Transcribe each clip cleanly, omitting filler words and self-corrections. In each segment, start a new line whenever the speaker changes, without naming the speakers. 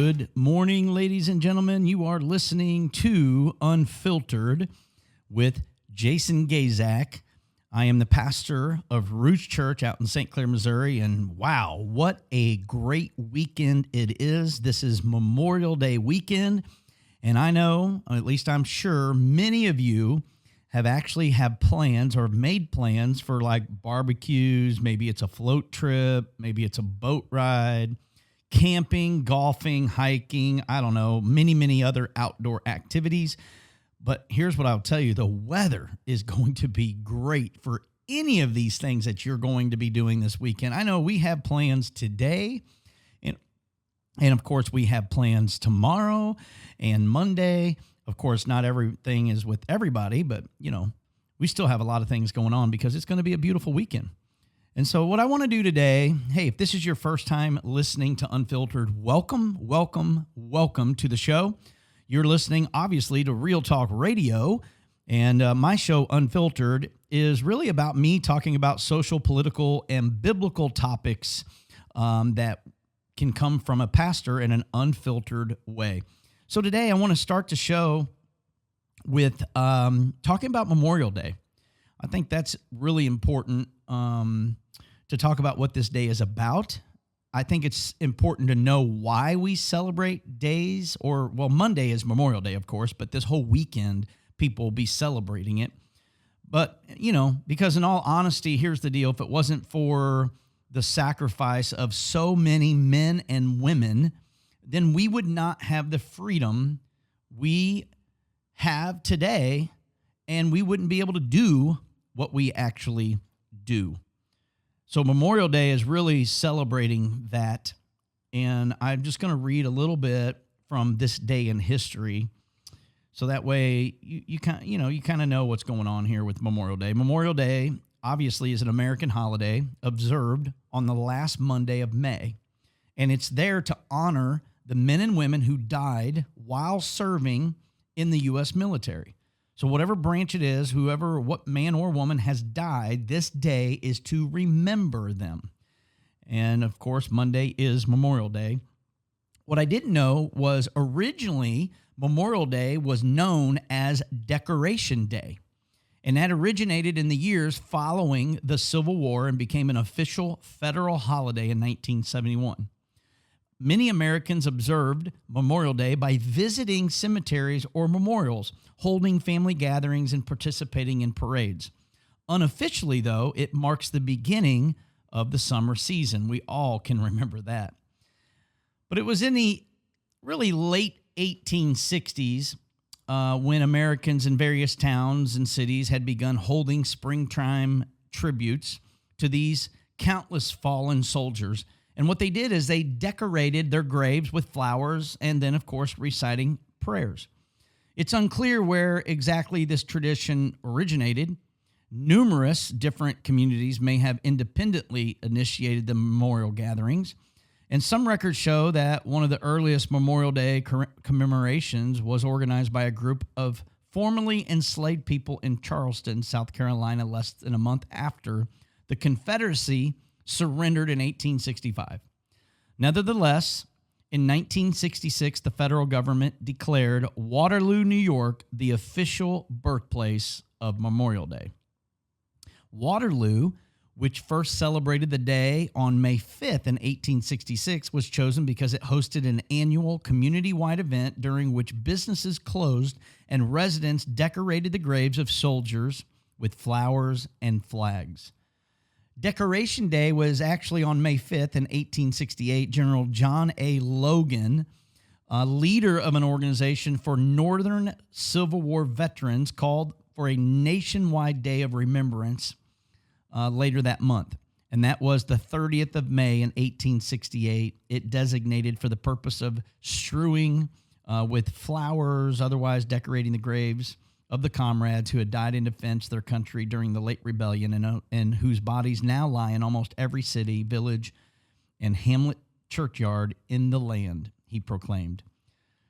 Good morning, ladies and gentlemen. You are listening to Unfiltered with Jason Gaszak. I am the pastor of Roots Church out in St. Clair, Missouri, and wow, what a great weekend it is. This is Memorial Day weekend, and I know, at least I'm sure, many of you have plans or made plans for like barbecues. Maybe it's a float trip, maybe it's a boat ride, camping, golfing, hiking, I don't know, many other outdoor activities. But here's what I'll tell you. The weather is going to be great for any of these things that you're going to be doing this weekend. I know we have plans today, and of course we have plans tomorrow and Monday. Of course, not everything is with everybody, but, we still have a lot of things going on because it's going to be a beautiful weekend. And so what I want to do today, hey, if this is your first time listening to Unfiltered, welcome to the show. You're listening, obviously, to Real Talk Radio, and my show, Unfiltered, is really about me talking about social, political, and biblical topics that can come from a pastor in an unfiltered way. So today I want to start the show with talking about Memorial Day. I think that's really important to talk about what this day is about. I think it's important to know why we celebrate days, Monday is Memorial Day, of course, but this whole weekend, people will be celebrating it. But, because in all honesty, here's the deal. If it wasn't for the sacrifice of so many men and women, then we would not have the freedom we have today, and we wouldn't be able to do what we actually do. So Memorial Day is really celebrating that, and I'm just going to read a little bit from this day in history, so that way you kind of know what's going on here with Memorial Day. Memorial Day obviously is an American holiday observed on the last Monday of May, and it's there to honor the men and women who died while serving in the U.S. military. So whatever branch it is, what man or woman has died, this day is to remember them. And of course, Monday is Memorial Day. What I didn't know was originally Memorial Day was known as Decoration Day. And that originated in the years following the Civil War and became an official federal holiday in 1971. Many Americans observed Memorial Day by visiting cemeteries or memorials, holding family gatherings, and participating in parades. Unofficially, though, it marks the beginning of the summer season. We all can remember that. But it was in the really late 1860s when Americans in various towns and cities had begun holding springtime tributes to these countless fallen soldiers. And what they did is they decorated their graves with flowers and then, of course, reciting prayers. It's unclear where exactly this tradition originated. Numerous different communities may have independently initiated the memorial gatherings. And some records show that one of the earliest Memorial Day commemorations was organized by a group of formerly enslaved people in Charleston, South Carolina, less than a month after the Confederacy surrendered in 1865. Nevertheless, in 1966, the federal government declared Waterloo, New York, the official birthplace of Memorial Day. Waterloo, which first celebrated the day on May 5th in 1866, was chosen because it hosted an annual community-wide event during which businesses closed and residents decorated the graves of soldiers with flowers and flags. Decoration Day was actually on May 5th in 1868. General John A. Logan, a leader of an organization for Northern Civil War veterans, called for a nationwide day of remembrance later that month. And that was the 30th of May in 1868. It designated for the purpose of strewing with flowers, otherwise decorating the graves of the comrades who had died in defense of their country during the late rebellion and whose bodies now lie in almost every city, village, and hamlet churchyard in the land, he proclaimed.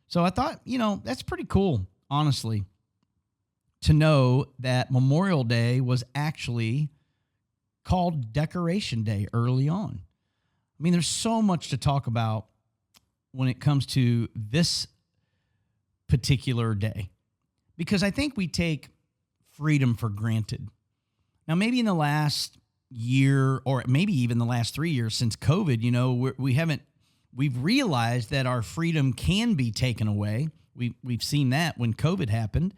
So I thought, that's pretty cool, honestly, to know that Memorial Day was actually called Decoration Day early on. I mean, there's so much to talk about when it comes to this particular day, because I think we take freedom for granted. Now, maybe in the last year, or maybe even the last 3 years since COVID, we've realized that our freedom can be taken away. We've seen that when COVID happened.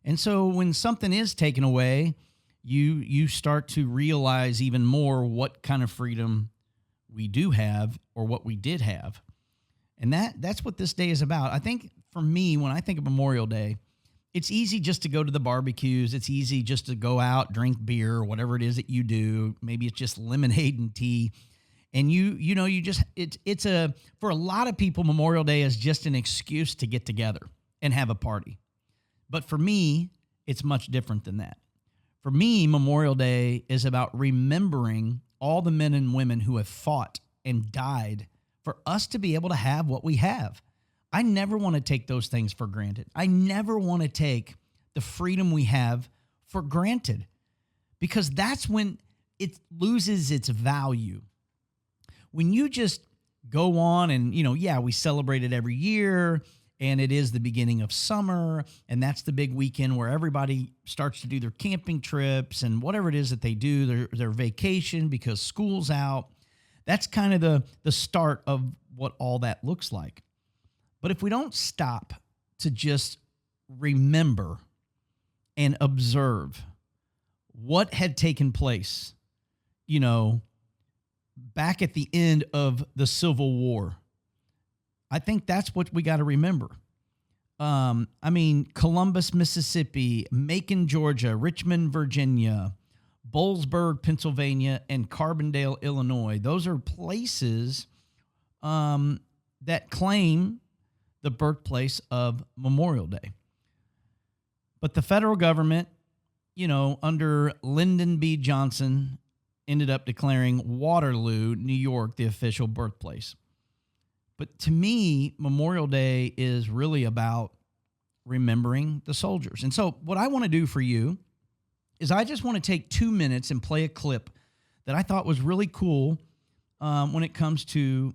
And so when something is taken away, you start to realize even more what kind of freedom we do have, or what we did have. And that's what this day is about. I think for me, when I think of Memorial Day, it's easy just to go to the barbecues. It's easy just to go out, drink beer, or whatever it is that you do. Maybe it's just lemonade and tea. And for a lot of people, Memorial Day is just an excuse to get together and have a party. But for me, it's much different than that. For me, Memorial Day is about remembering all the men and women who have fought and died for us to be able to have what we have. I never want to take those things for granted. I never want to take the freedom we have for granted, because that's when it loses its value. When you just go on and, we celebrate it every year, and it is the beginning of summer, and that's the big weekend where everybody starts to do their camping trips and whatever it is that they do, their vacation because school's out. That's kind of the start of what all that looks like. But if we don't stop to just remember and observe what had taken place, back at the end of the Civil War, I think that's what we got to remember. Columbus, Mississippi, Macon, Georgia, Richmond, Virginia, Boalsburg, Pennsylvania, and Carbondale, Illinois. Those are places that claim the birthplace of Memorial Day. But the federal government, under Lyndon B. Johnson, ended up declaring Waterloo, New York, the official birthplace. But to me, Memorial Day is really about remembering the soldiers. And so what I want to do for you is I just want to take 2 minutes and play a clip that I thought was really cool when it comes to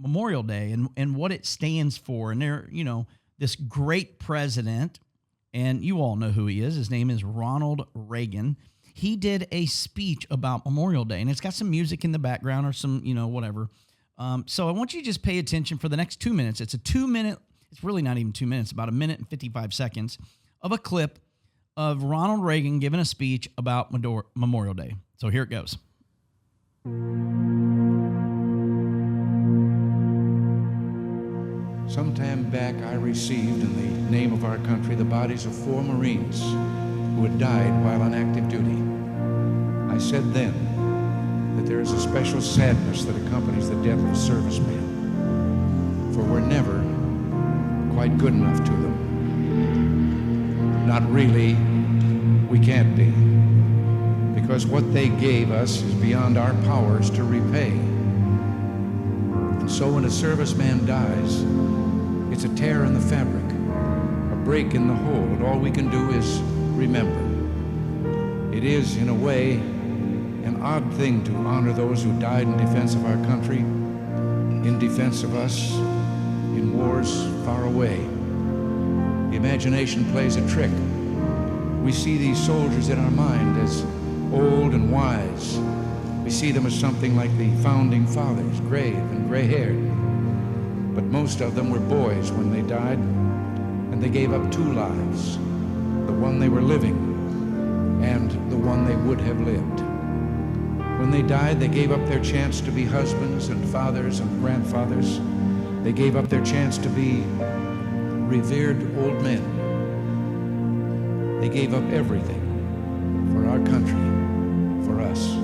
Memorial Day and what it stands for. And there, this great president, and you all know who he is. His name is Ronald Reagan. He did a speech about Memorial Day, and it's got some music in the background or some, whatever. So I want you to just pay attention for the next 2 minutes. It's a 2 minute, it's really not even 2 minutes, about 1 minute and 55 seconds of a clip of Ronald Reagan giving a speech about Memorial Day. So here it goes.
Some time back, I received in the name of our country the bodies of 4 Marines who had died while on active duty. I said then that there is a special sadness that accompanies the death of a serviceman, for we're never quite good enough to them. Not really, we can't be, because what they gave us is beyond our powers to repay. And so when a serviceman dies, it's a tear in the fabric, a break in the whole, and all we can do is remember. It is, in a way, an odd thing to honor those who died in defense of our country, in defense of us, in wars far away. The imagination plays a trick. We see these soldiers in our mind as old and wise. We see them as something like the founding fathers, grave and gray-haired. But most of them were boys when they died, and they gave up 2 lives, the one they were living and the one they would have lived. When they died, they gave up their chance to be husbands and fathers and grandfathers. They gave up their chance to be revered old men. They gave up everything for our country, for us.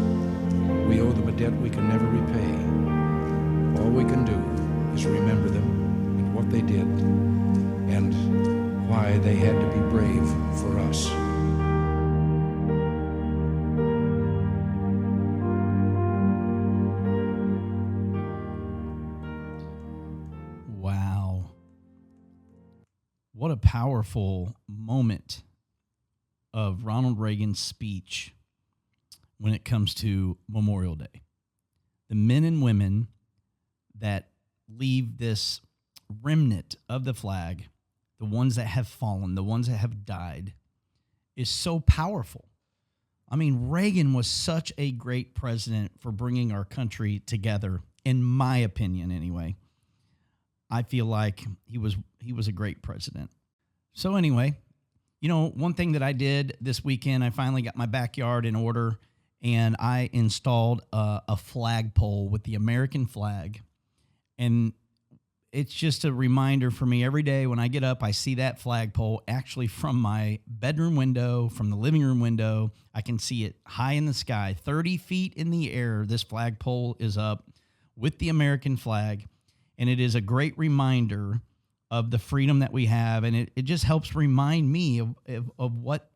We owe them a debt we can never repay. All we can do is remember them and what they did and why they had to be brave for us.
Wow. What a powerful moment of Ronald Reagan's speech when it comes to Memorial Day. The men and women that leave this remnant of the flag, the ones that have fallen, the ones that have died, is so powerful. I mean, Reagan was such a great president for bringing our country together, in my opinion anyway. I feel like he was a great president. So anyway, one thing that I did this weekend, I finally got my backyard in order, and I installed a flagpole with the American flag. And it's just a reminder for me every day when I get up, I see that flagpole actually from my bedroom window, from the living room window. I can see it high in the sky, 30 feet in the air. This flagpole is up with the American flag, and it is a great reminder of the freedom that we have, and it just helps remind me of what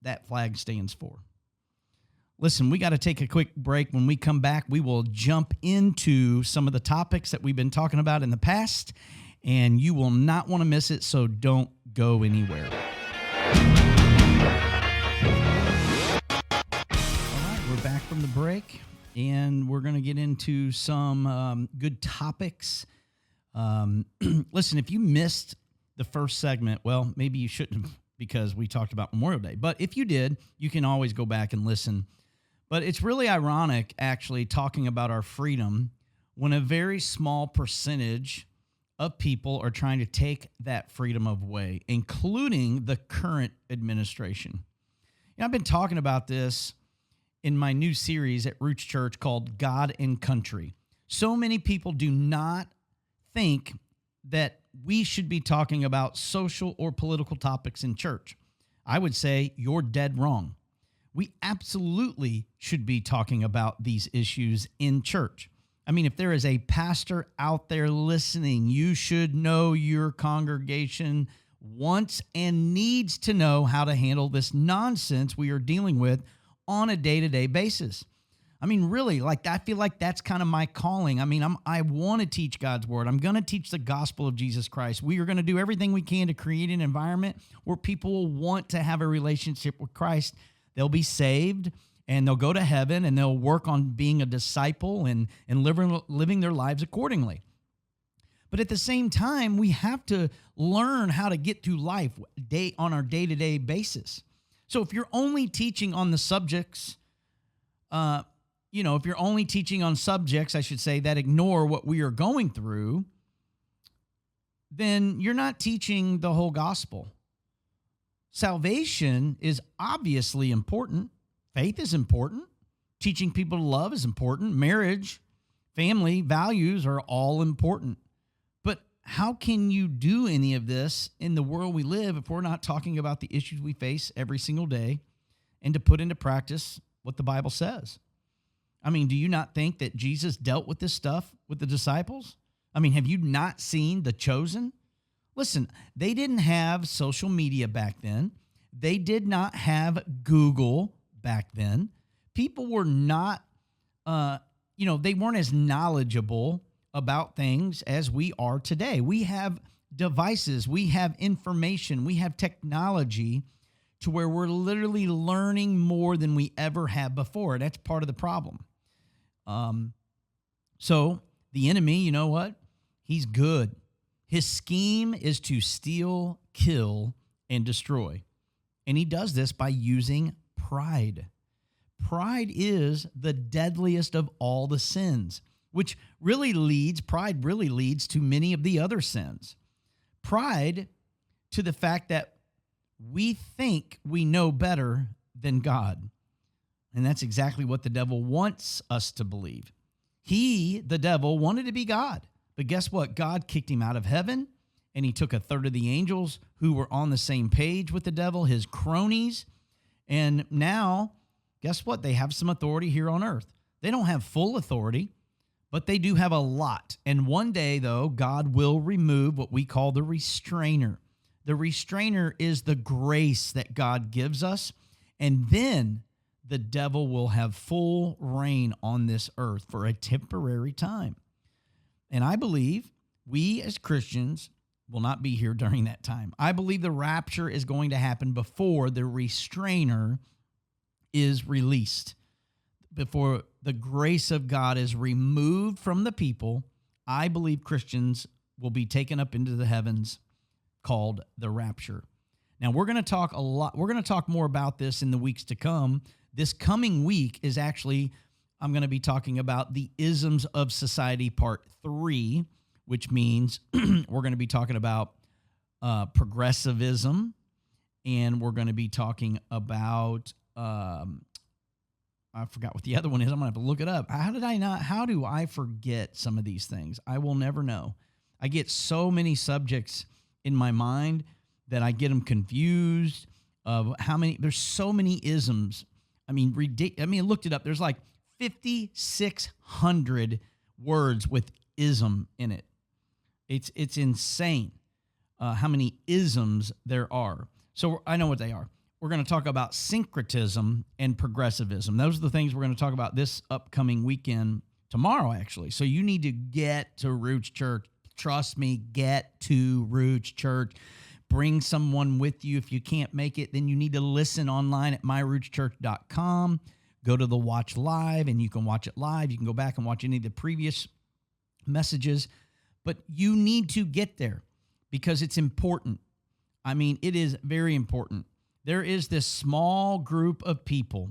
that flag stands for. Listen, we got to take a quick break. When we come back, we will jump into some of the topics that we've been talking about in the past, and you will not want to miss it, so don't go anywhere. All right, we're back from the break, and we're going to get into some good topics. Listen, if you missed the first segment, well, maybe you shouldn't have, because we talked about Memorial Day. But if you did, you can always go back and listen. But it's really ironic, actually, talking about our freedom when a very small percentage of people are trying to take that freedom away, including the current administration. I've been talking about this in my new series at Roots Church called God and Country. So many people do not think that we should be talking about social or political topics in church. I would say you're dead wrong. We absolutely should be talking about these issues in church. I mean, if there is a pastor out there listening, you should know your congregation wants and needs to know how to handle this nonsense we are dealing with on a day-to-day basis. I mean, really, I feel like that's kind of my calling. I mean, I want to teach God's word. I'm going to teach the gospel of Jesus Christ. We are going to do everything we can to create an environment where people will want to have a relationship with Christ. They'll be saved, and they'll go to heaven, and they'll work on being a disciple and living their lives accordingly. But at the same time, we have to learn how to get through life on our day-to-day basis. So if you're only teaching on the subjects, if you're only teaching on subjects, I should say, that ignore what we are going through, then you're not teaching the whole gospel. Salvation is obviously important. Faith is important. Teaching people to love is important. Marriage, family, values are all important. But how can you do any of this in the world we live if we're not talking about the issues we face every single day and to put into practice what the Bible says? I mean, do you not think that Jesus dealt with this stuff with the disciples? I mean, have you not seen The Chosen? Listen, they didn't have social media back then. They did not have Google back then. People were not, they weren't as knowledgeable about things as we are today. We have devices, we have information, we have technology to where we're literally learning more than we ever have before. That's part of the problem. So the enemy, you know what? He's good. His scheme is to steal, kill, and destroy. And he does this by using pride. Pride is the deadliest of all the sins, which pride really leads to many of the other sins. Pride to the fact that we think we know better than God. And that's exactly what the devil wants us to believe. He, the devil, wanted to be God. But guess what? God kicked him out of heaven, and he took a third of the angels who were on the same page with the devil, his cronies. And now, guess what? They have some authority here on earth. They don't have full authority, but they do have a lot. And one day, though, God will remove what we call the restrainer. The restrainer is the grace that God gives us, and then the devil will have full reign on this earth for a temporary time. And I believe we as Christians will not be here during that time. I believe the rapture is going to happen before the restrainer is released, before the grace of God is removed from the people. I believe Christians will be taken up into the heavens, called the rapture. Now, we're going to talk a lot. We're going to talk more about this in the weeks to come. This coming week is actually, I'm going to be talking about the isms of society part 3, which means we're going to be talking about progressivism, and we're going to be talking about, I forgot what the other one is. I'm going to have to look it up. How do I forget some of these things? I will never know. I get so many subjects in my mind that I get them confused of there's so many isms. I mean, I looked it up. There's like 5,600 words with ism in it. It's insane how many isms there are. So I know what they are. We're going to talk about syncretism and progressivism. Those are the things we're going to talk about this upcoming weekend, tomorrow, actually. So you need to get to Roots Church. Trust me, get to Roots Church. Bring someone with you. If you can't make it, then you need to listen online at myrootschurch.com. Go to the Watch Live, and you can watch it live. You can go back and watch any of the previous messages. But you need to get there because it's important. I mean, it is very important. There is this small group of people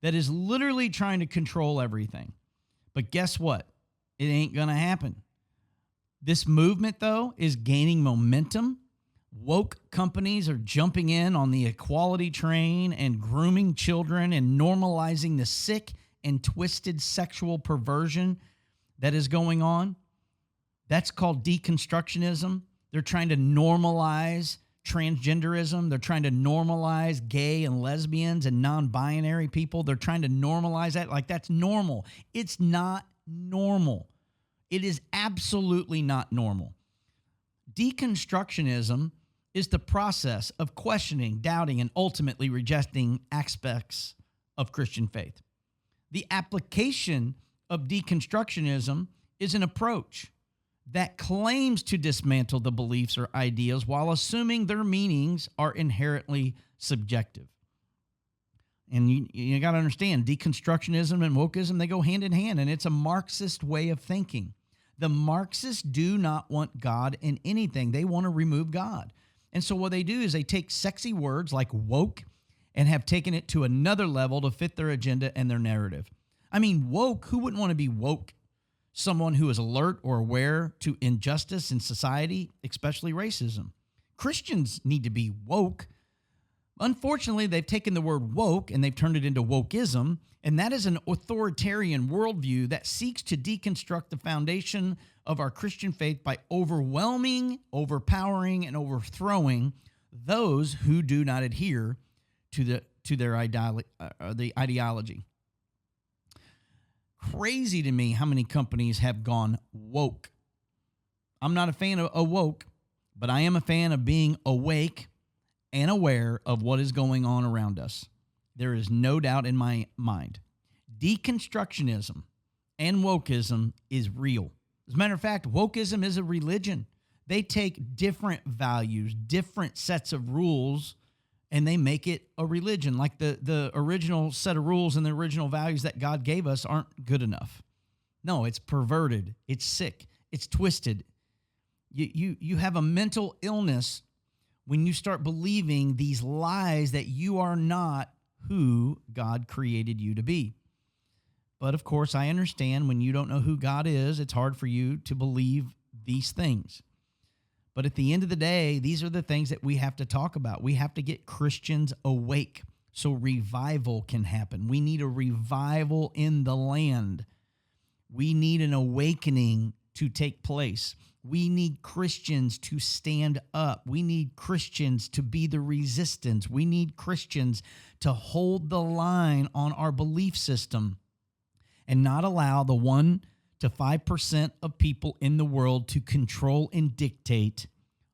that is literally trying to control everything. But guess what? It ain't going to happen. This movement, though, is gaining momentum. Woke companies are jumping in on the equality train and grooming children and normalizing the sick and twisted sexual perversion that is going on. That's called deconstructionism. They're trying to normalize transgenderism. They're trying to normalize gay and lesbians and non-binary people. They're trying to normalize that like that's normal. It's not normal. It is absolutely not normal. Deconstructionism is the process of questioning, doubting, and ultimately rejecting aspects of Christian faith. The application of deconstructionism is an approach that claims to dismantle the beliefs or ideas while assuming their meanings are inherently subjective. And you got to understand, deconstructionism and wokeism, they go hand in hand, and it's a Marxist way of thinking. The Marxists do not want God in anything. They want to remove God. And so what they do is they take sexy words like woke and have taken it to another level to fit their agenda and their narrative. I mean, woke, who wouldn't want to be woke? Someone who is alert or aware to injustice in society, especially racism. Christians need to be woke. Unfortunately, they've taken the word woke and they've turned it into wokeism, and that is an authoritarian worldview that seeks to deconstruct the foundation of our Christian faith by overwhelming, overpowering, and overthrowing those who do not adhere to their ideology. Crazy to me how many companies have gone woke. I'm not a fan of woke, but I am a fan of being awake and aware of what is going on around us. There is no doubt in my mind. Deconstructionism and wokeism is real. As a matter of fact, wokeism is a religion. They take different values, different sets of rules, and they make it a religion. Like the original set of rules and the original values that God gave us aren't good enough. No, it's perverted. It's sick. It's twisted. You have a mental illness when you start believing these lies that you are not who God created you to be. But of course, I understand when you don't know who God is, it's hard for you to believe these things. But at the end of the day, these are the things that we have to talk about. We have to get Christians awake so revival can happen. We need a revival in the land. We need an awakening to take place. We need Christians to stand up. We need Christians to be the resistance. We need Christians to hold the line on our belief system and not allow the 1 to 5% of people in the world to control and dictate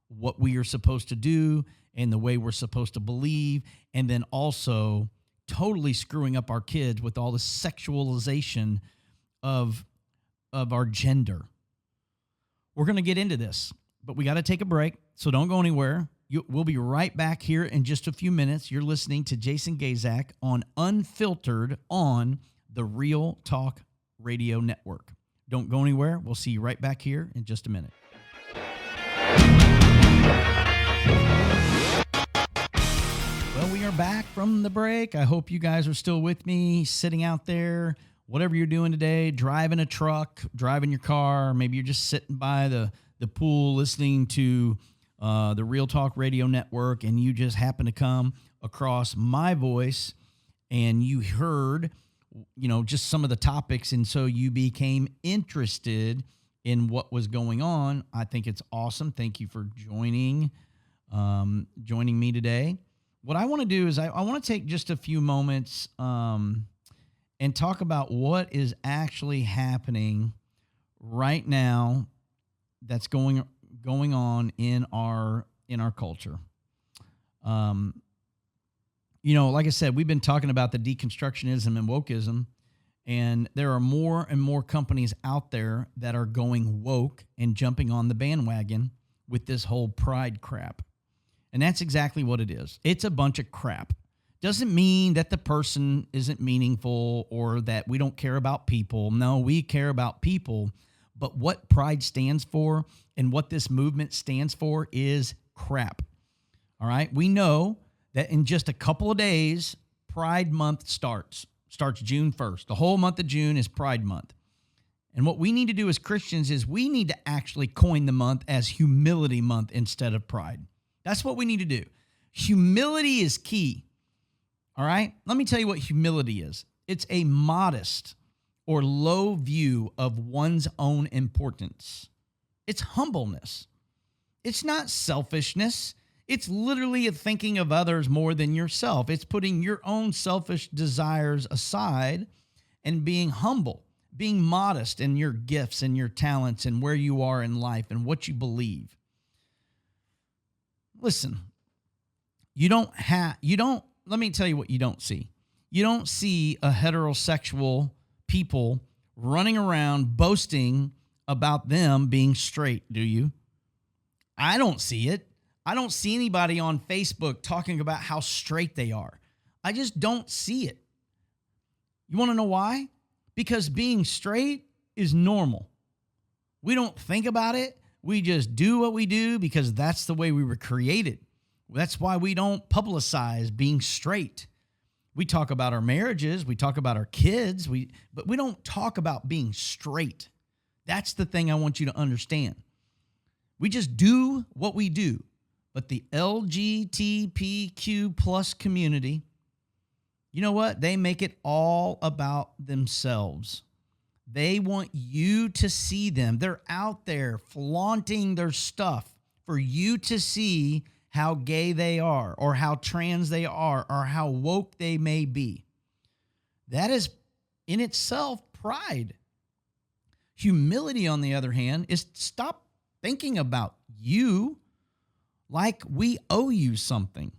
what we are supposed to do and the way we're supposed to believe, and then also totally screwing up our kids with all the sexualization of our gender. We're going to get into this, but we got to take a break, so don't go anywhere. We'll be right back here in just a few minutes. You're listening to Jason Gaszak on Unfiltered on the Real Talk Radio Network. Don't go anywhere. We'll see you right back here in just a minute. Well, we are back from the break. I hope you guys are still with me, sitting out there, whatever you're doing today, driving a truck, driving your car. Maybe you're just sitting by the pool listening to the Real Talk Radio Network, and you just happen to come across my voice and you heard, just some of the topics, and so you became interested in what was going on. I think it's awesome. Thank you for joining me today. What I want to do is I want to take just a few moments and talk about what is actually happening right now that's going on in our culture. Like I said, we've been talking about the deconstructionism and wokeism, and there are more and more companies out there that are going woke and jumping on the bandwagon with this whole pride crap. And that's exactly what it is. It's a bunch of crap. Doesn't mean that the person isn't meaningful or that we don't care about people. No, we care about people. But what pride stands for and what this movement stands for is crap. All right? We know that in just a couple of days, Pride Month starts June 1st. The whole month of June is Pride Month. And what we need to do as Christians is we need to actually coin the month as Humility Month instead of Pride. That's what we need to do. Humility is key. All right? Let me tell you what humility is. It's a modest or low view of one's own importance. It's humbleness. It's not selfishness. It's literally a thinking of others more than yourself. It's putting your own selfish desires aside and being humble, being modest in your gifts and your talents and where you are in life and what you believe. Listen, let me tell you what you don't see. You don't see a heterosexual people running around boasting about them being straight, do you? I don't see it. I don't see anybody on Facebook talking about how straight they are. I just don't see it. You want to know why? Because being straight is normal. We don't think about it. We just do what we do because that's the way we were created. That's why we don't publicize being straight. We talk about our marriages, we talk about our kids, but we don't talk about being straight. That's the thing I want you to understand. We just do what we do. But the LGBTQ plus community, you know what? They make it all about themselves. They want you to see them. They're out there flaunting their stuff for you to see how gay they are or how trans they are or how woke they may be. That is in itself pride. Humility, on the other hand, is stop thinking about you like we owe you something.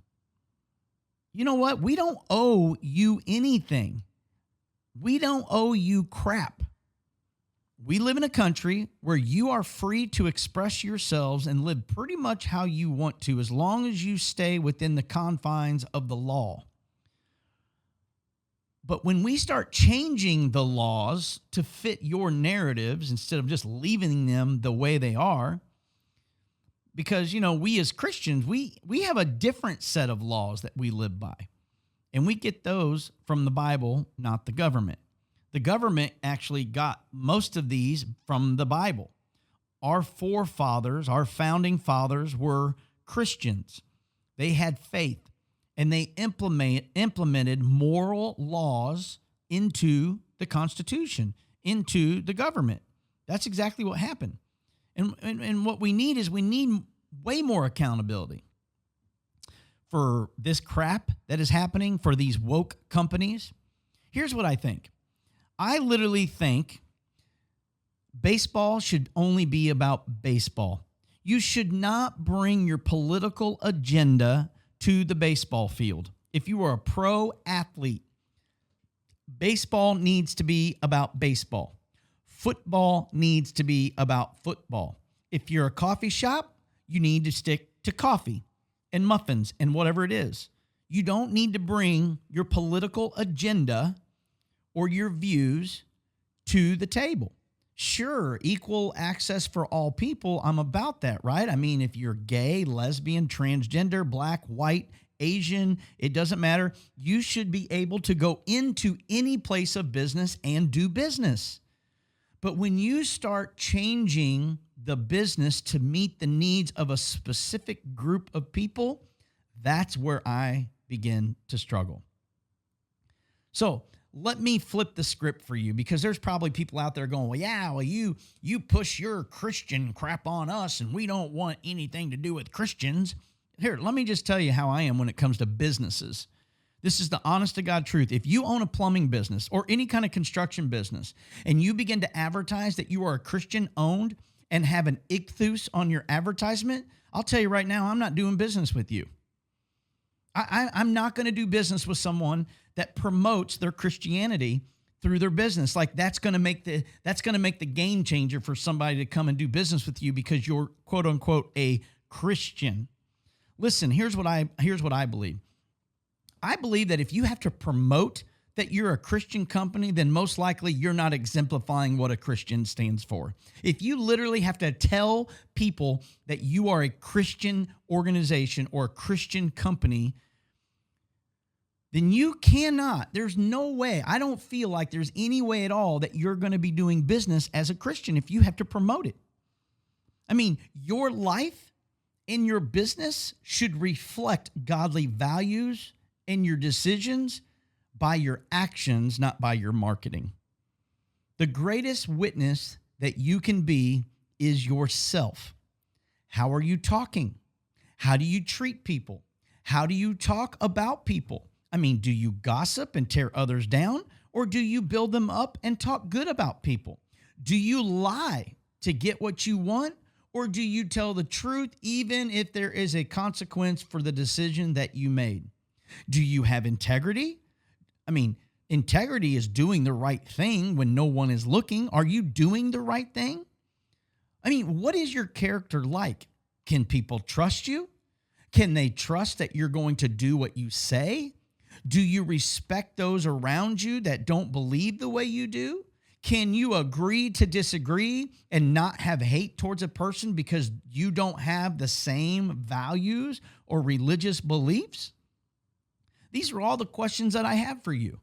You know what? We don't owe you anything. We don't owe you crap. We live in a country where you are free to express yourselves and live pretty much how you want to, as long as you stay within the confines of the law. But when we start changing the laws to fit your narratives instead of just leaving them the way they are, because, we as Christians, we have a different set of laws that we live by. And we get those from the Bible, not the government. The government actually got most of these from the Bible. Our forefathers, our founding fathers were Christians. They had faith, and they implemented moral laws into the Constitution, into the government. That's exactly what happened. And what we need is way more accountability for this crap that is happening for these woke companies. Here's what I think. I literally think baseball should only be about baseball. You should not bring your political agenda to the baseball field. If you are a pro athlete, baseball needs to be about baseball. Football needs to be about football. If you're a coffee shop, you need to stick to coffee and muffins and whatever it is. You don't need to bring your political agenda or your views to the table. Sure, equal access for all people. I'm about that, right? I mean, if you're gay, lesbian, transgender, black, white, Asian, it doesn't matter. You should be able to go into any place of business and do business. But when you start changing the business to meet the needs of a specific group of people, that's where I begin to struggle. So let me flip the script for you, because there's probably people out there going, well, you push your Christian crap on us and we don't want anything to do with Christians. Here, let me just tell you how I am when it comes to businesses. This is the honest to God truth. If you own a plumbing business or any kind of construction business and you begin to advertise that you are a Christian owned and have an ichthus on your advertisement, I'll tell you right now, I'm not doing business with you. I'm not going to do business with someone that promotes their Christianity through their business. Like that's going to make the game changer for somebody to come and do business with you because you're quote unquote a Christian. Listen, here's what I believe. I believe that if you have to promote that you're a Christian company, then most likely you're not exemplifying what a Christian stands for. If you literally have to tell people that you are a Christian organization or a Christian company, then you cannot, there's no way, I don't feel like there's any way at all that you're going to be doing business as a Christian if you have to promote it. I mean, your life and your business should reflect godly values and your decisions by your actions, not by your marketing. The greatest witness that you can be is yourself. How are you talking? How do you treat people? How do you talk about people? I mean, do you gossip and tear others down, or do you build them up and talk good about people? Do you lie to get what you want, or do you tell the truth even if there is a consequence for the decision that you made? Do you have integrity? I mean, integrity is doing the right thing when no one is looking. Are you doing the right thing? I mean, what is your character like? Can people trust you? Can they trust that you're going to do what you say? Do you respect those around you that don't believe the way you do? Can you agree to disagree and not have hate towards a person because you don't have the same values or religious beliefs? These are all the questions that I have for you.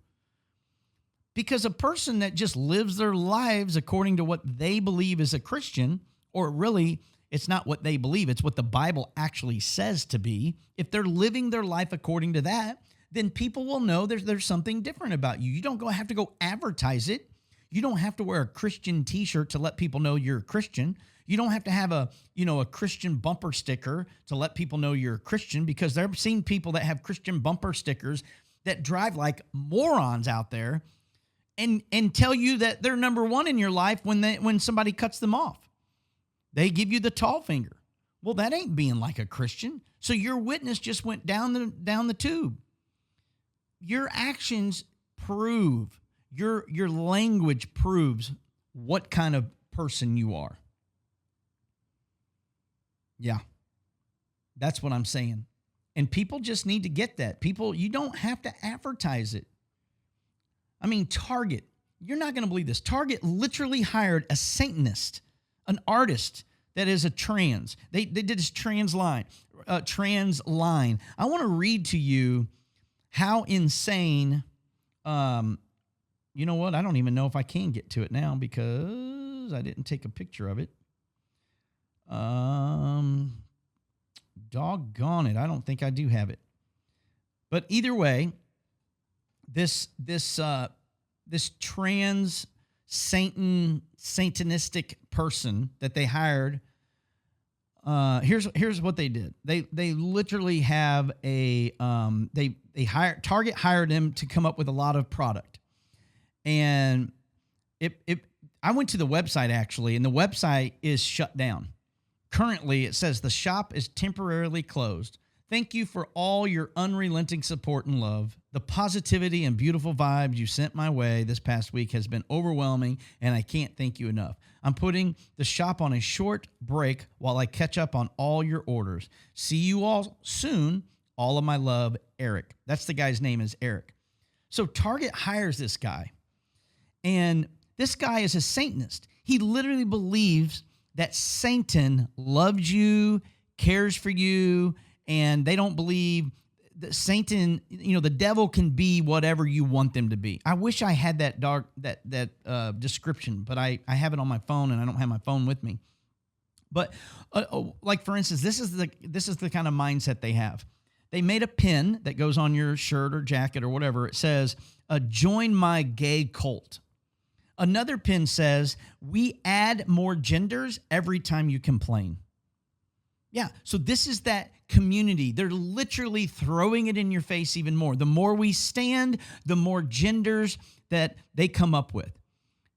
Because a person that just lives their lives according to what they believe is a Christian, or really, it's not what they believe, it's what the Bible actually says to be. If they're living their life according to that, then people will know there's something different about you. You don't have to go advertise it. You don't have to wear a Christian t-shirt to let people know you're a Christian. You don't have to have a Christian bumper sticker to let people know you're a Christian, because I've seen people that have Christian bumper stickers that drive like morons out there and tell you that they're number one in your life when somebody cuts them off. They give you the tall finger. Well, that ain't being like a Christian. So your witness just went down the tube. Your actions prove, your language proves what kind of person you are. Yeah, that's what I'm saying. And people just need to get that. People, you don't have to advertise it. I mean, Target, you're not going to believe this. Target literally hired a Satanist, an artist that is a trans. They did this trans line. I want to read to you how insane, you know what? I don't even know if I can get to it now because I didn't take a picture of it. Doggone it. I don't think I do have it. But either way, this trans Satanistic person that they hired, here's what they did. They literally have Target hired him to come up with a lot of product. And I went to the website actually, and the website is shut down. Currently, it says the shop is temporarily closed. Thank you for all your unrelenting support and love. The positivity and beautiful vibes you sent my way this past week has been overwhelming, and I can't thank you enough. I'm putting the shop on a short break while I catch up on all your orders. See you all soon. All of my love, Eric. That's the guy's name, is Eric. So Target hires this guy, and this guy is a Satanist. He literally believes that Satan loves you, cares for you, and they don't believe that Satan, the devil can be whatever you want them to be. I wish I had that description, but I have it on my phone, and I don't have my phone with me. But like, for instance, this is the kind of mindset they have. They made a pin that goes on your shirt or jacket or whatever. It says, join my gay cult. Another pin says, we add more genders every time you complain. Yeah, so this is that community. They're literally throwing it in your face even more. The more we stand, the more genders that they come up with.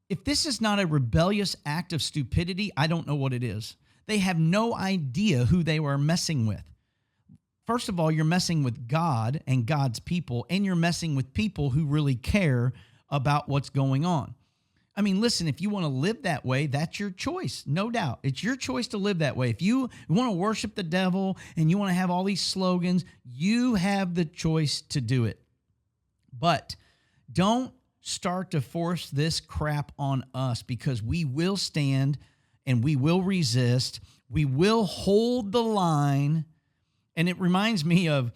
If this is not a rebellious act of stupidity, I don't know what it is. They have no idea who they were messing with. First of all, you're messing with God and God's people, and you're messing with people who really care about what's going on. I mean, listen, if you want to live that way, that's your choice, no doubt. It's your choice to live that way. If you want to worship the devil and you want to have all these slogans, you have the choice to do it. But don't start to force this crap on us, because we will stand and we will resist. We will hold the line. And it reminds me of,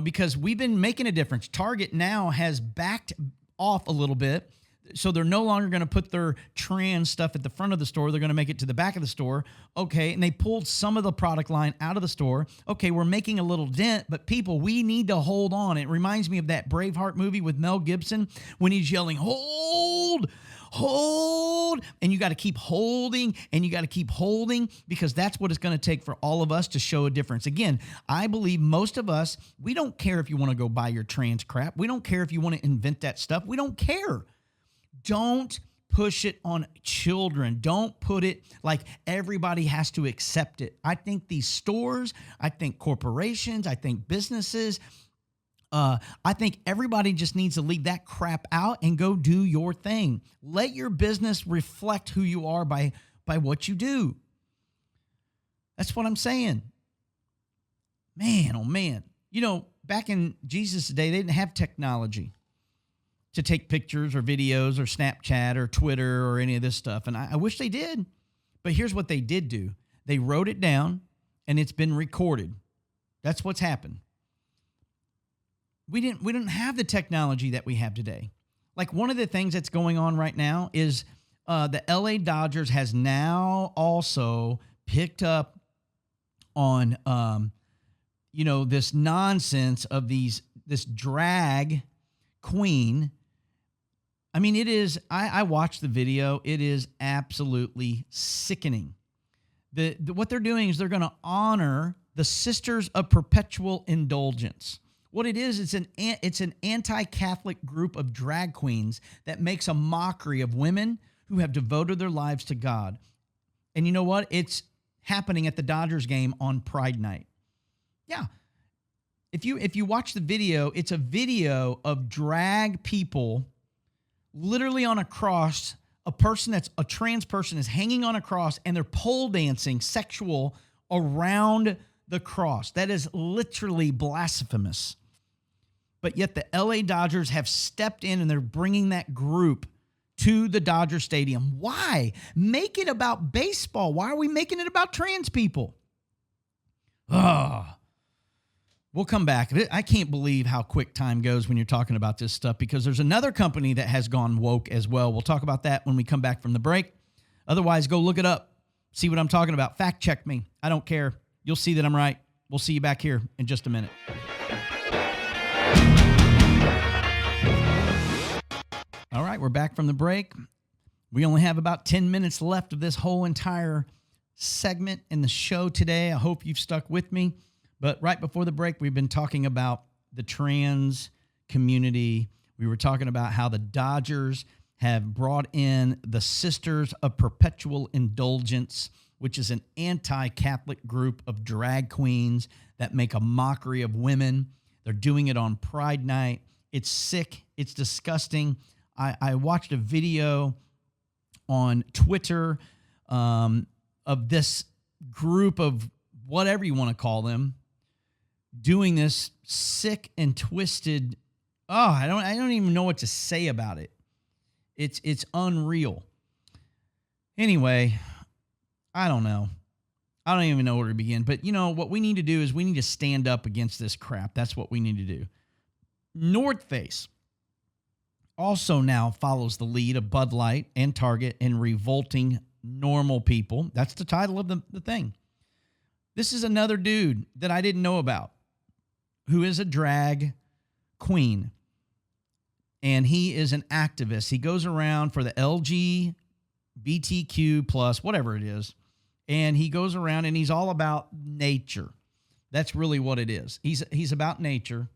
because we've been making a difference. Target now has backed off a little bit. So they're no longer going to put their trans stuff at the front of the store. They're going to make it to the back of the store. Okay, and they pulled some of the product line out of the store. Okay, we're making a little dent, but people, we need to hold on. It reminds me of that Braveheart movie with Mel Gibson when he's yelling, hold, and you got to keep holding, and you got to keep holding, because that's what it's going to take for all of us to show a difference. Again, I believe most of us, we don't care if you want to go buy your trans crap. We don't care if you want to invent that stuff. We don't care. Don't push it on children. Don't put it like everybody has to accept it. I think these stores, I think corporations, I think businesses, I think everybody just needs to leave that crap out and go do your thing. Let your business reflect who you are by what you do. That's what I'm saying. Man, oh man. Back in Jesus' day, they didn't have technology to take pictures or videos or Snapchat or Twitter or any of this stuff. And I wish they did. But here's what they did do. They wrote it down, and it's been recorded. That's what's happened. We didn't have the technology that we have today. Like, one of the things that's going on right now is the LA Dodgers has now also picked up on this nonsense of this drag queen. I mean, it is, I watched the video. It is absolutely sickening. What they're doing is they're going to honor the Sisters of Perpetual Indulgence. What it is, it's an anti-Catholic group of drag queens that makes a mockery of women who have devoted their lives to God. And you know what? It's happening at the Dodgers game on Pride Night. Yeah. If you watch the video, it's a video of drag people literally on a cross. A person that's a trans person is hanging on a cross, and they're pole dancing sexual around the cross. That is literally blasphemous. But yet the LA Dodgers have stepped in, and they're bringing that group to the Dodger Stadium. Why? Make it about baseball. Why are we making it about trans people? We'll come back. I can't believe how quick time goes when you're talking about this stuff, because there's another company that has gone woke as well. We'll talk about that when we come back from the break. Otherwise, go look it up. See what I'm talking about. Fact check me. I don't care. You'll see that I'm right. We'll see you back here in just a minute. All right, we're back from the break. We only have about 10 minutes left of this whole entire segment in the show today. I hope you've stuck with me. But right before the break, we've been talking about the trans community. We were talking about how the Dodgers have brought in the Sisters of Perpetual Indulgence, which is an anti-Catholic group of drag queens that make a mockery of women. They're doing it on Pride Night. It's sick. It's disgusting. I watched a video on Twitter of this group of whatever you want to call them doing this sick and twisted. I don't even know what to say about it. It's unreal. Anyway, I don't know. I don't even know where to begin. But, what we need to do is we need to stand up against this crap. That's what we need to do. North Face also now follows the lead of Bud Light and Target in revolting normal people. That's the title of the thing. This is another dude that I didn't know about who is a drag queen. And he is an activist. He goes around for the LGBTQ plus, whatever it is. And he goes around and he's all about nature. That's really what it is. He's about nature.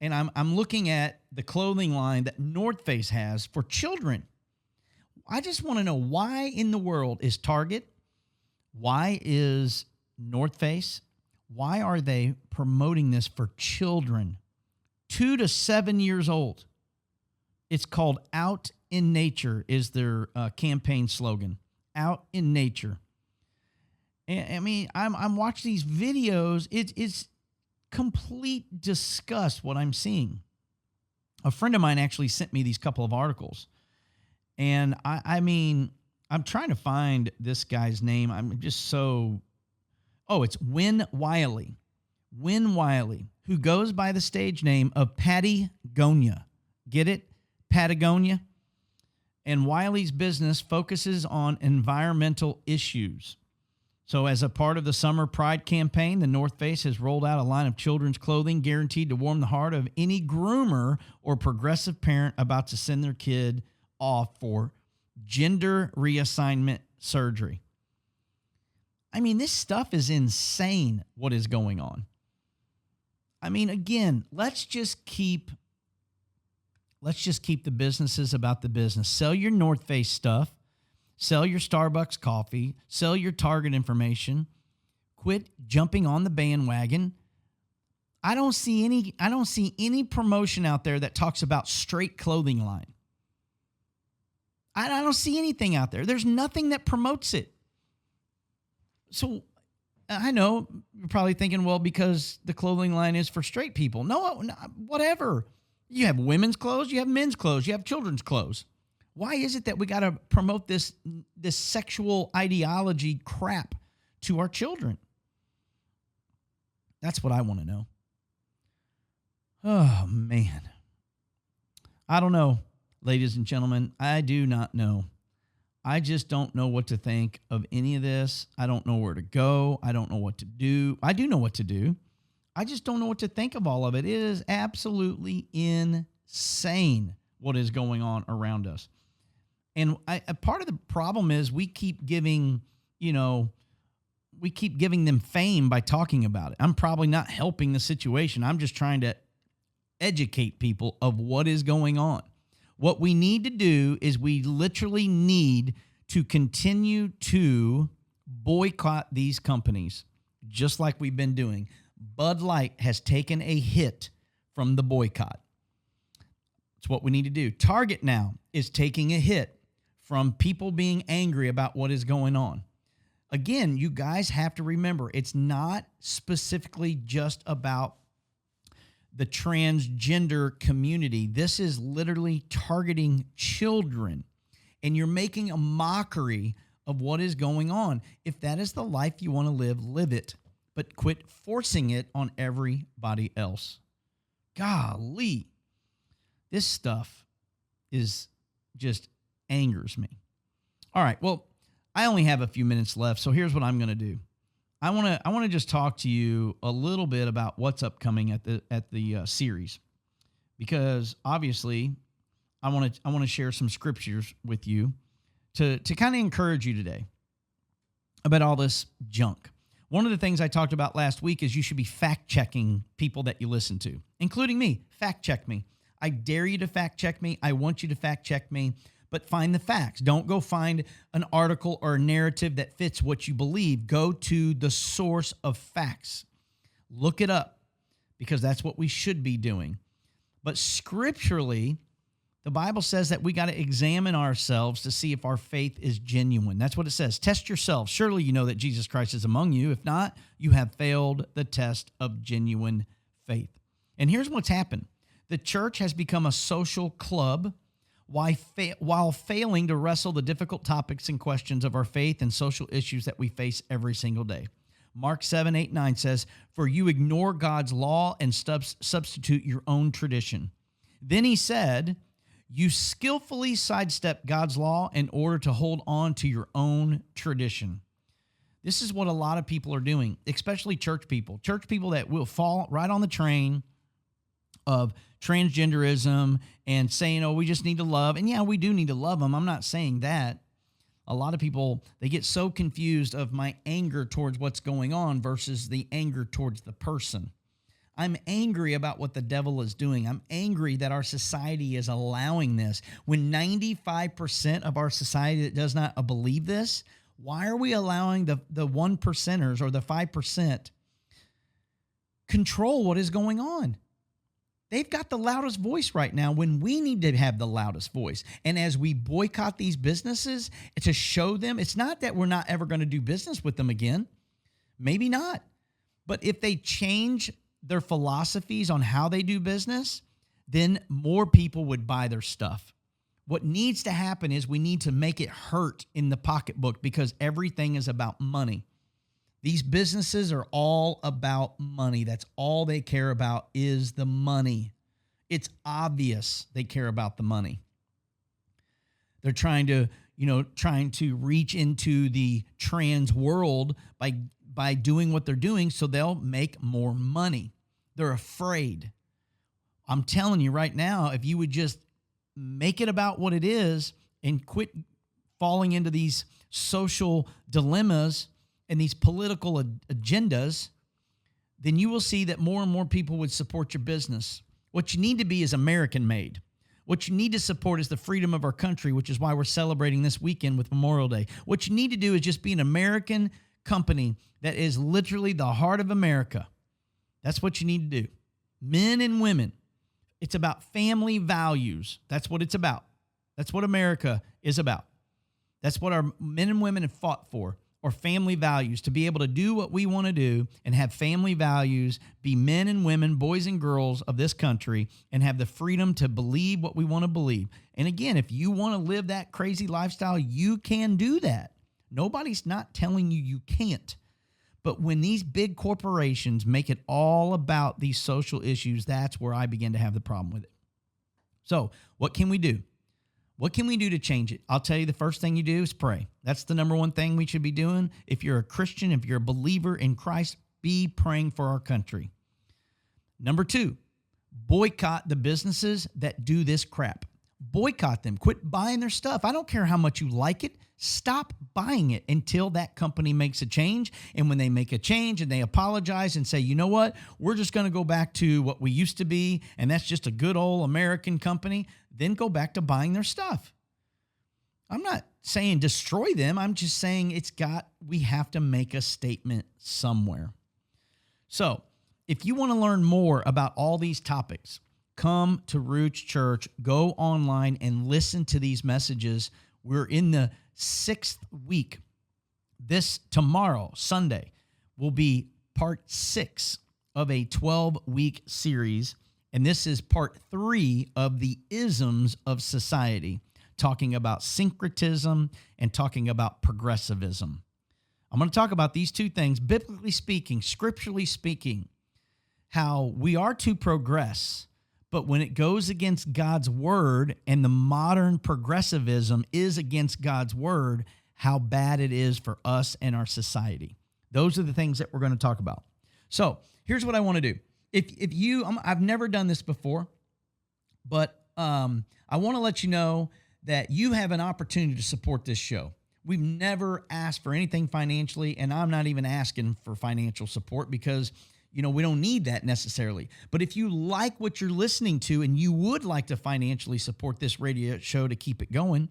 And I'm looking at the clothing line that North Face has for children. I just want to know, why in the world is Target? Why is North Face? Why are they promoting this for children 2 to 7 years old? It's called Out in Nature is their campaign slogan. Out in Nature. And I mean, I'm watching these videos. It's complete disgust what I'm seeing. A friend of mine actually sent me these couple of articles. And I mean, I'm trying to find this guy's name. I'm just so... Oh, it's Win Wiley. Win Wiley, who goes by the stage name of Patagonia. Get it? Patagonia. And Wiley's business focuses on environmental issues. So as a part of the Summer Pride campaign, the North Face has rolled out a line of children's clothing guaranteed to warm the heart of any groomer or progressive parent about to send their kid off for gender reassignment surgery. I mean, this stuff is insane, what is going on. I mean, again, let's just keep the businesses about the business. Sell your North Face stuff. Sell your Starbucks coffee. Sell your Target information. Quit jumping on the bandwagon. I don't see any promotion out there that talks about straight clothing line. I don't see anything out there. There's nothing that promotes it. So I know you're probably thinking, well, because the clothing line is for straight people. No, whatever. You have women's clothes, you have men's clothes, you have children's clothes. Why is it that we got to promote this sexual ideology crap to our children? That's what I want to know. Oh, man. I don't know, ladies and gentlemen. I do not know. I just don't know what to think of any of this. I don't know where to go. I don't know what to do. I do know what to do. I just don't know what to think of all of it. It is absolutely insane what is going on around us. And a part of the problem is we keep giving them fame by talking about it. I'm probably not helping the situation. I'm just trying to educate people of what is going on. What we need to do is we literally need to continue to boycott these companies, just like we've been doing. Bud Light has taken a hit from the boycott. It's what we need to do. Target now is taking a hit from people being angry about what is going on. Again, you guys have to remember, it's not specifically just about the transgender community. This is literally targeting children, and you're making a mockery of what is going on. If that is the life you want to live, live it, but quit forcing it on everybody else. Golly, this stuff is just angers me. All right, well, I only have a few minutes left, so here's what I'm going to do. I want to just talk to you a little bit about what's upcoming at the series, because obviously I want to share some scriptures with you to kind of encourage you today about all this junk. One of the things I talked about last week is you should be fact-checking people that you listen to, including me. Fact-check me. I dare you to fact-check me. I want you to fact-check me. But find the facts. Don't go find an article or a narrative that fits what you believe. Go to the source of facts. Look it up, because that's what we should be doing. But scripturally, the Bible says that we got to examine ourselves to see if our faith is genuine. That's what it says. Test yourselves. Surely you know that Jesus Christ is among you. If not, you have failed the test of genuine faith. And here's what's happened. The church has become a social club while failing to wrestle the difficult topics and questions of our faith and social issues that we face every single day. Mark 7:8-9 says, "For you ignore God's law and substitute your own tradition." Then he said, "You skillfully sidestep God's law in order to hold on to your own tradition." This is what a lot of people are doing, especially church people that will fall right on the train of transgenderism and saying, oh, we just need to love. And yeah, we do need to love them. I'm not saying that. A lot of people, they get so confused of my anger towards what's going on versus the anger towards the person. I'm angry about what the devil is doing. I'm angry that our society is allowing this. When 95% of our society that does not believe this, why are we allowing the 1%ers or the 5% control what is going on? They've got the loudest voice right now when we need to have the loudest voice. And as we boycott these businesses to show them, it's not that we're not ever going to do business with them again. Maybe not. But if they change their philosophies on how they do business, then more people would buy their stuff. What needs to happen is we need to make it hurt in the pocketbook because everything is about money. These businesses are all about money. That's all they care about is the money. It's obvious they care about the money. They're trying to reach into the trans world by doing what they're doing so they'll make more money. They're afraid. I'm telling you right now, if you would just make it about what it is and quit falling into these social dilemmas and these political agendas, then you will see that more and more people would support your business. What you need to be is American made. What you need to support is the freedom of our country, which is why we're celebrating this weekend with Memorial Day. What you need to do is just be an American company that is literally the heart of America. That's what you need to do. Men and women. It's about family values. That's what it's about. That's what America is about. That's what our men and women have fought for. Or family values, to be able to do what we want to do and have family values, be men and women, boys and girls of this country, and have the freedom to believe what we want to believe. And again, if you want to live that crazy lifestyle, you can do that. Nobody's not telling you you can't. But when these big corporations make it all about these social issues, that's where I begin to have the problem with it. So what can we do? What can we do to change it? I'll tell you, the first thing you do is pray. That's the number one thing we should be doing. If you're a Christian, if you're a believer in Christ, be praying for our country. Number two, boycott the businesses that do this crap. Boycott them. Quit buying their stuff. I don't care how much you like it. Stop buying it until that company makes a change. And when they make a change and they apologize and say, you know what, we're just going to go back to what we used to be, and that's just a good old American company, then go back to buying their stuff. I'm not saying destroy them. I'm just saying we have to make a statement somewhere. So if you want to learn more about all these topics, come to Roots Church, go online and listen to these messages. We're in the 6th week. Tomorrow, Sunday, will be part 6 of a 12-week series. And this is part 3 of the isms of society, talking about syncretism and talking about progressivism. I'm going to talk about these two things, biblically speaking, scripturally speaking, how we are to progress, but when it goes against God's word and the modern progressivism is against God's word, how bad it is for us and our society. Those are the things that we're going to talk about. So here's what I want to do. I've never done this before, but I want to let you know that you have an opportunity to support this show. We've never asked for anything financially, and I'm not even asking for financial support because we don't need that necessarily. But if you like what you're listening to and you would like to financially support this radio show to keep it going,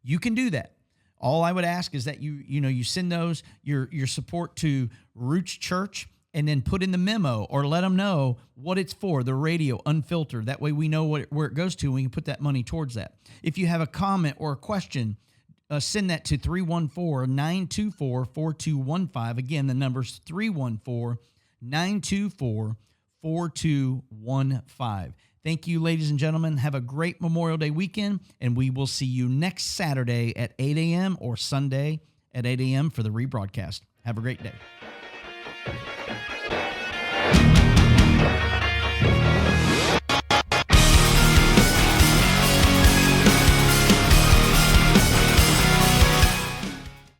you can do that. All I would ask is that you send your support to Roots Church and then put in the memo or let them know what it's for, the radio, Unfiltered. That way we know where it goes to and we can put that money towards that. If you have a comment or a question, send that to 314-924-4215. Again, the number's 314-924-4215. Thank you, ladies and gentlemen. Have a great Memorial Day weekend, and we will see you next Saturday at 8 a.m. or Sunday at 8 a.m. for the rebroadcast. Have a great day.